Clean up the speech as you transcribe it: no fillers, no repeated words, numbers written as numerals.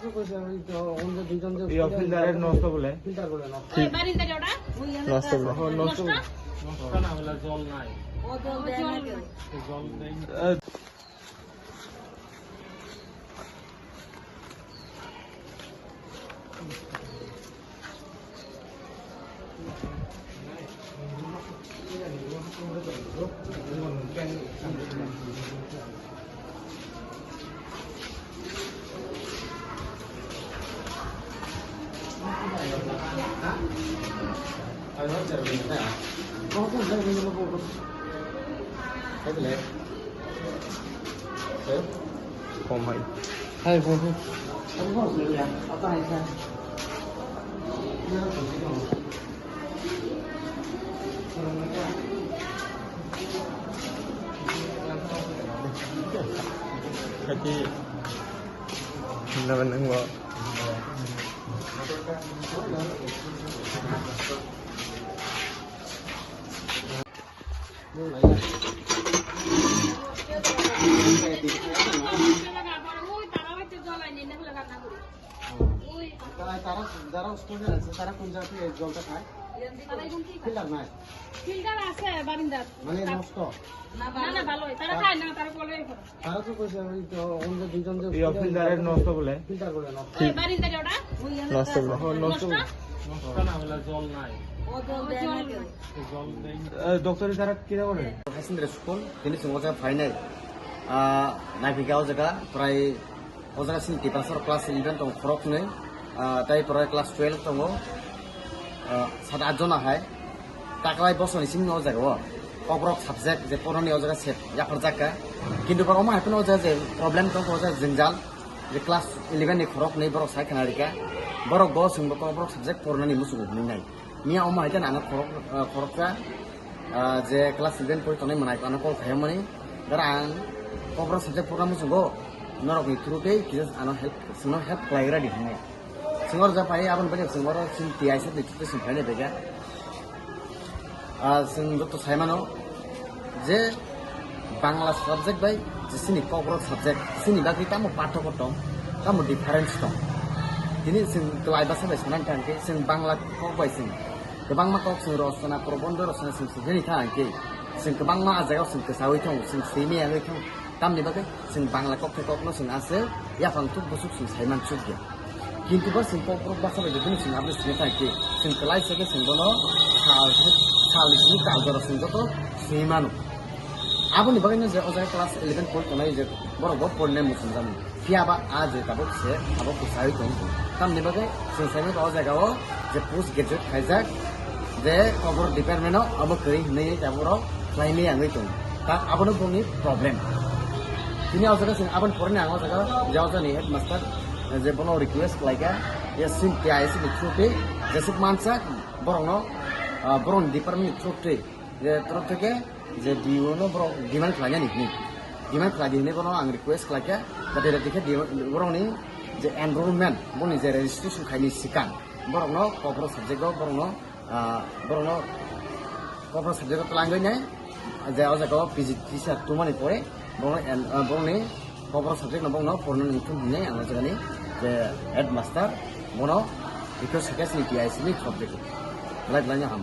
তো কইছে ওই তো অন্য দুইজন যে ফিল্টারের নষ্ট বলে ফিল্টার করে না ওই বাড়িতে ওটা নষ্ট বলে নষ্ট নষ্ট না বলে জল নাই ও জল দেয় না কেউ। জল নেই কম হয় হ্যাঁ বলবো আমি বলছি আপনার এখানে Kasi naman ng mga তারা যারা স্টুডেন্ট আছে তারা কোন জায়গায় এই জলটা খায় ফিল্টার নাই ফিল্টার আছে বারিন্দার মানে নষ্ট না না ভালোই তারা খায় না তারা বলে তারা তো কইছে ওই তো অন্য দুইজন যে ফিল্টারের নষ্ট বলে ফিল্টার করে না ওই বাড়িতে ওটা নষ্ট বলে নষ্ট নষ্ট না বলে জল নাই ও জল দেয় না কেউ। জল নেই ডক্টর যারা কিরা করে हाइसेकेन्डारि स्कुल दिनै जों अजा फाइनाल नायफैगा अजागा प्राय अजागा सिनि टिपासर क्लास 11 दं खरकनै ताइ प्राय क्लास 12 दङ 7-8 जना हाय ताकलाय बसनि सिनि अजागा कब्रक साबजेक्ट जे परनि अजागा सेट याफर जाका किन्तु बरो मा हायफोन अजा जे प्रब्लेम दं अजा जंजाल जे क्लास 11 नि खरक नै बरक सायखानारिका बरक गो जोंबो कब्रक साबजेक्ट परनि मुसुगु नै मिया अमा हायदन आना खरकका जे क्लास 11 पढ़ी तने मनाय पाना कल खायमनि दारा आं कब्रा सब्जेक्ट प्रग्राम जोंगो नरक थ्रुके किस आनो हेल्प खालायग्रा दिखने सिंगर जा पाइ आबन बादि सिंगर सिन टीआई से लिखते सिन फायने बेगा सिं डक्टर साइमानो जे बांग्ला सब्जेक्ट बाय जिसिनि कब्रा सब्जेक्ट सिनि बागै तामो पाठक दं तामो डिफारेन्स दं दिनै जों लाइबा साबाय सानान थांके जों बांला कबाय जों गोबां माखासे जों रचना प्रबन्ध रचना जों सोरजिनि थाखाय जों गोबां मा जायगायाव जों गोसावै दं जों सैमेयालै दं तामनि बागै जों बांला ककनो जों आसो याफांथु बुसुक जों साइमान सुगे किन्तु बा जों ककरो बासा बायदि दिनै जों आबो सिने थाखाय जों कलाय सके जों बनो सालनि कालजर जों जतो सैमानो आबोनि बागैनो जे अजाय क्लास 11 पढ़ तनाय जे बरग पढ़ने मुसुम जामि फियाबा आज ताबो से आबो गोसावै दं तामनि बागै जों साइमान अजायगाव जे पोस्ट ग्रेजुएट खायजाक जे कबर डिपार्टमेन्टआव अब करै नै जाबराव क्लाइमे आङै दं दा आबोनो दंनि प्रब्लेम दिनै अजागा जों आबोन फरायनो आङो जागा जावजानि हेड मास्टार जे बनो रिक्वेस्ट लायगा या सिन टीआई से थ्रुपे जेसे मानसा बरंनो बरं डिपार्टमेन्ट थ्रुपे जे थ्रुपे जे दिवनो बरं डिमान्ड खालायनानै नि डिमान्ड खालायनानै बनो आं रिक्वेस्ट लायगा जाथे देखे बरंनि जे एनरोलमेन्ट बनि जे रेजिस्ट्रेशन खायनि सिकां बरंनो कबर सब्जेक्टआव बरंनो कबर सब्जेक्टआव लांगैने जे अजागाव पिजि टिचार तुमानि परे बरंनि कबर सब्जेक्ट बरंनो फरनो निथुम दिनै आं अजागानि जे हेड मास्टार बनो बेखौ सेकेन्ड टीआईसी नि सब्जेक्ट लाइक लाइनो हाम